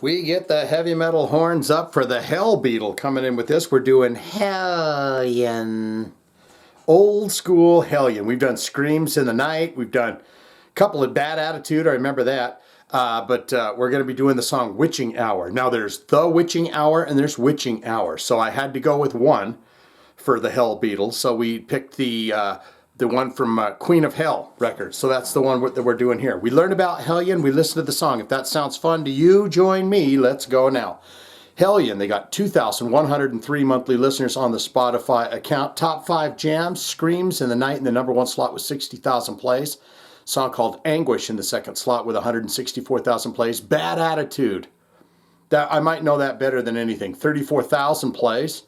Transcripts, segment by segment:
We get the heavy metal horns up for the Hell Beetle coming in with this. We're doing Hellion. Old school Hellion. We've done Screams in the Night. We've done a couple of Bad Attitude. I remember that. But we're going to be doing the song Witching Hour. Now there's The Witching Hour and there's Witching Hour. So I had to go with one for the Hell Beetle. So we picked the one from Queen of Hell record. So that's the one that we're doing here. We learned about Hellion. We listened to the song. If that sounds fun to you, join me. Let's go now. Hellion, they got 2,103 monthly listeners on the Spotify account. Top 5 jams, Screams in the Night in the #1 slot with 60,000 plays. Song called Anguish in the 2nd slot with 164,000 plays. Bad Attitude. That I might know that better than anything. 34,000 plays.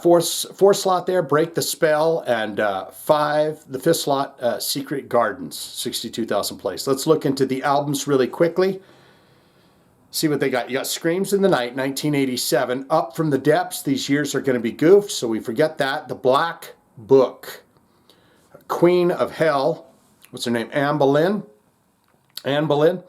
Fourth slot there, Break the Spell, and the 5th slot, Secret Gardens, 62,000 plays. Let's look into the albums really quickly. See what they got. You got Screams in the Night, 1987. Up from the Depths. These years are going to be goofed, so we forget that. The Black Book. Queen of Hell. What's her name? Ann Boelyn. Ann Boelyn.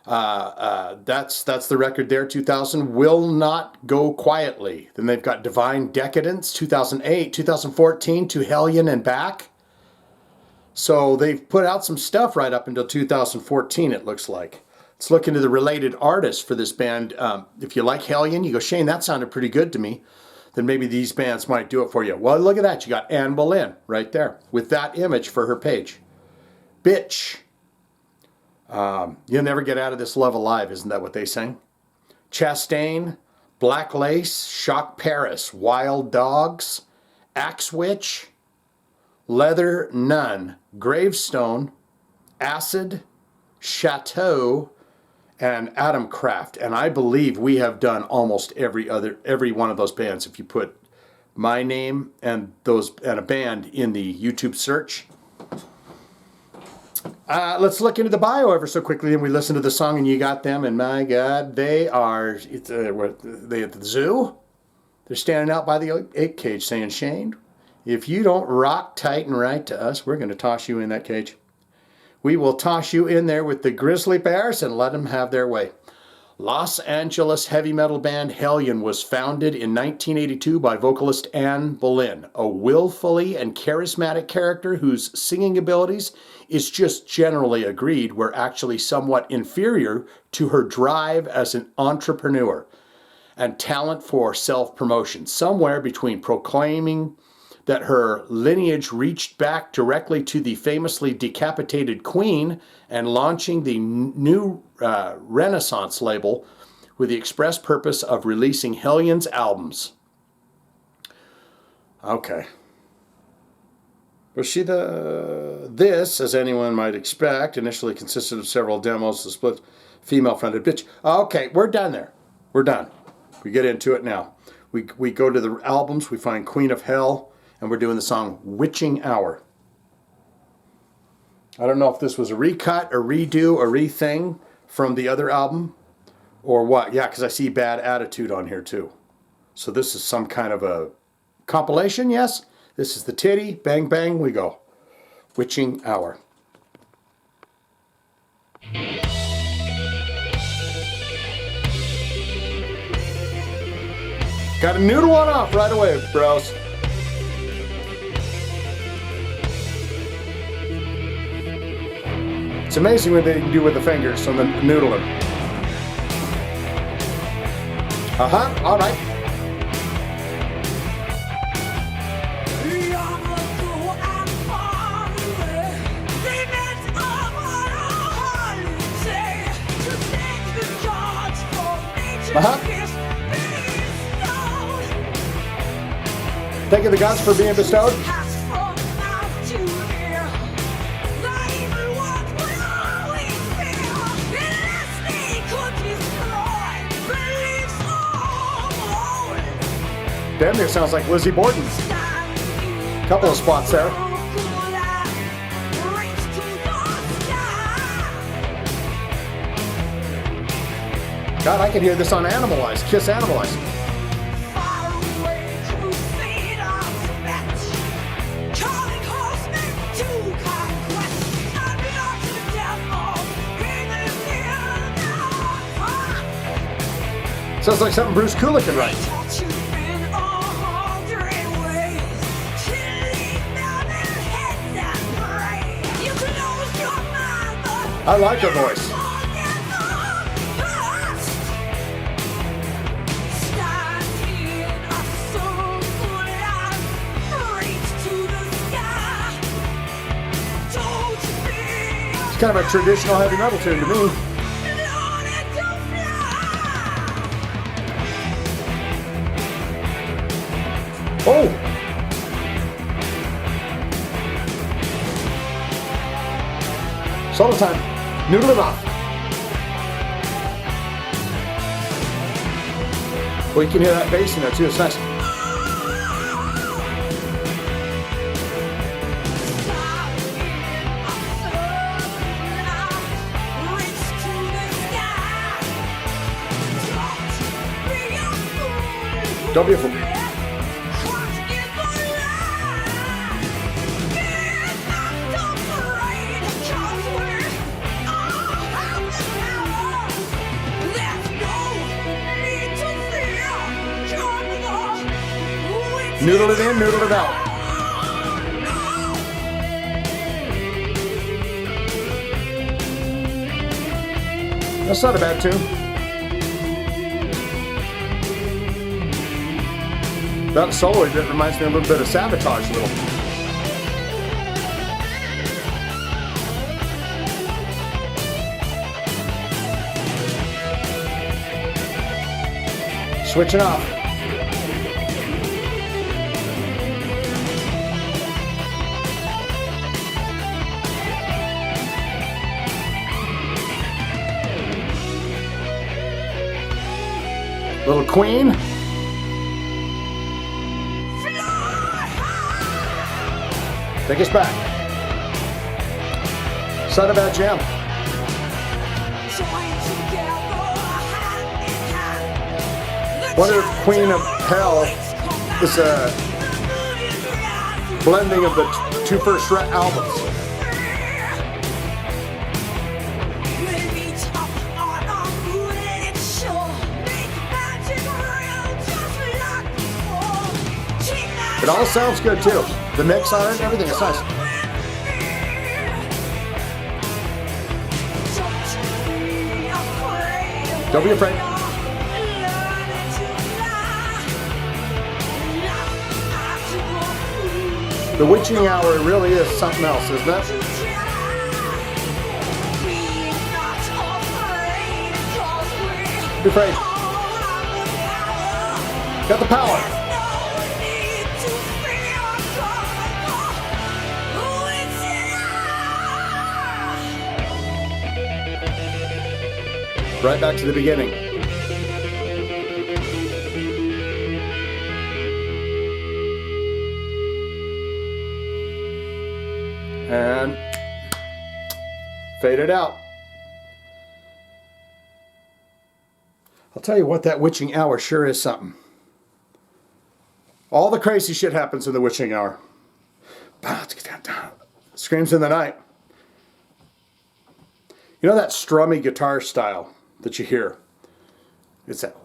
That's the record there. 2000. Will Not Go Quietly. Then they've got Divine Decadence. 2008. 2014. To Hellion and Back. So they've put out some stuff right up until 2014, it looks like. Let's look into the related artists for this band. If you like Hellion, you go, Shane, that sounded pretty good to me. Then maybe these bands might do it for you. Well, look at that. You got Ann Boelyn right there with that image for her page. Bitch. You'll never get out of this love alive. Isn't that what they sing? Chastain, Black Lace, Shock Paris, Wild Dogs, Axe Witch, Leather Nun, Gravestone, Acid, Chateau, and Atom Craft. And I believe we have done almost every one of those bands. If you put my name and a band in the YouTube search. Let's look into the bio ever so quickly, and we listen to the song, and you got them. And my God, they are they at the zoo. They're standing out by the egg cage, saying, "Shane, if you don't rock tight and right to us, we're going to toss you in that cage. We will toss you in there with the grizzly bears and let them have their way." Los Angeles heavy metal band Hellion was founded in 1982 by vocalist Ann Boelyn, a willfully and charismatic character whose singing abilities is just generally agreed were actually somewhat inferior to her drive as an entrepreneur and talent for self-promotion, somewhere between proclaiming that her lineage reached back directly to the famously decapitated Queen and launching the new Renaissance label with the express purpose of releasing Hellion's albums. Okay. Was she this, as anyone might expect, initially consisted of several demos, the split female-fronted bitch. Okay, we're done there. We're done. We get into it now. We go to the albums, we find Queen of Hell, and we're doing the song Witching Hour. I don't know if this was a recut, a redo, a rething from the other album, or what. Yeah, because I see Bad Attitude on here too. So this is some kind of a compilation, yes? This is the titty. Bang, bang, we go. Witching Hour. Got to noodle one off right away, bros. It's amazing what they can do with the fingers on the noodler. All right. Thanking the gods for being bestowed. Damn near sounds like Lizzie Borden. Couple of spots there. God, I can hear this on Animalize, Kiss Animalize. Sounds like something Bruce Kulick could write. I like her voice. It's kind of a traditional heavy metal tune to me. Oh! Solo time. Noodle it off. Well, you can hear that bass in there too. It's nice. Don't be a fool. Noodle it in, noodle it out. That's not a bad tune. That solo bit reminds me a little bit of Sabotage a little. Switching off. Little Queen. Take us back. Son of a Jam. Wonder if Queen of Hell is a blending of the two first albums. It all sounds good too. The mix on it, everything is nice. Don't be afraid. The witching hour really is something else, isn't it? Be afraid. Got the power. Right back to the beginning. And fade it out. I'll tell you what, that witching hour sure is something. All the crazy shit happens in the witching hour. Screams in the night. You know that strummy guitar style that you hear? It's that.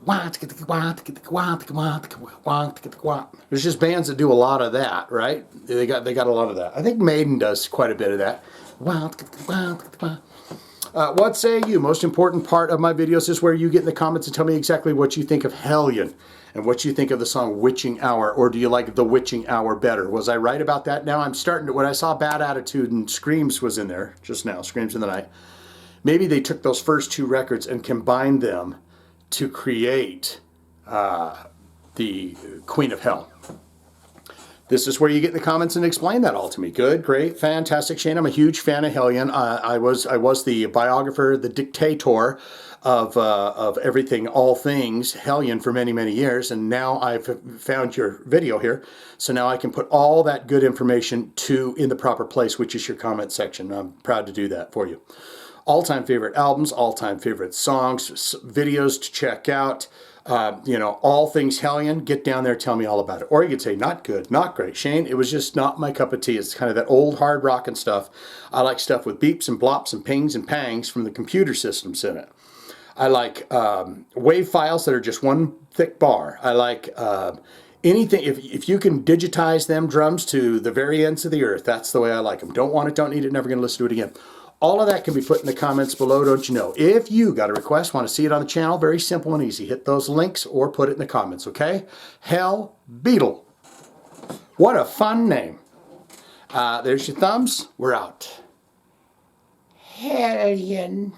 There's just bands that do a lot of that, right? They got a lot of that. I think Maiden does quite a bit of that. What say you? Most important part of my videos is where you get in the comments and tell me exactly what you think of Hellion and what you think of the song Witching Hour, or do you like The Witching Hour better? Was I right about that? Now I'm starting to, when I saw Bad Attitude and Screams was in there just now, Screams in the Night, maybe they took those first two records and combined them to create the Queen of Hell. This is where you get in the comments and explain that all to me. Good, great, fantastic, Shane. I'm a huge fan of Hellion. I was the biographer, the dictator of everything, all things Hellion for many, many years. And now I've found your video here. So now I can put all that good information in the proper place, which is your comment section. I'm proud to do that for you. All-time favorite albums, all-time favorite songs, videos to check out. All things Hellion, get down there, tell me all about it. Or you could say, not good, not great. Shane, it was just not my cup of tea. It's kind of that old hard rock and stuff. I like stuff with beeps and blops and pings and pangs from the computer systems in it. I like wave files that are just one thick bar. I like anything, if you can digitize them drums to the very ends of the earth, that's the way I like them. Don't want it, don't need it, never going to listen to it again. All of that can be put in the comments below, don't you know? If you got a request, want to see it on the channel, very simple and easy. Hit those links or put it in the comments, okay? Hell Beetle. What a fun name. There's your thumbs. We're out. Hellion.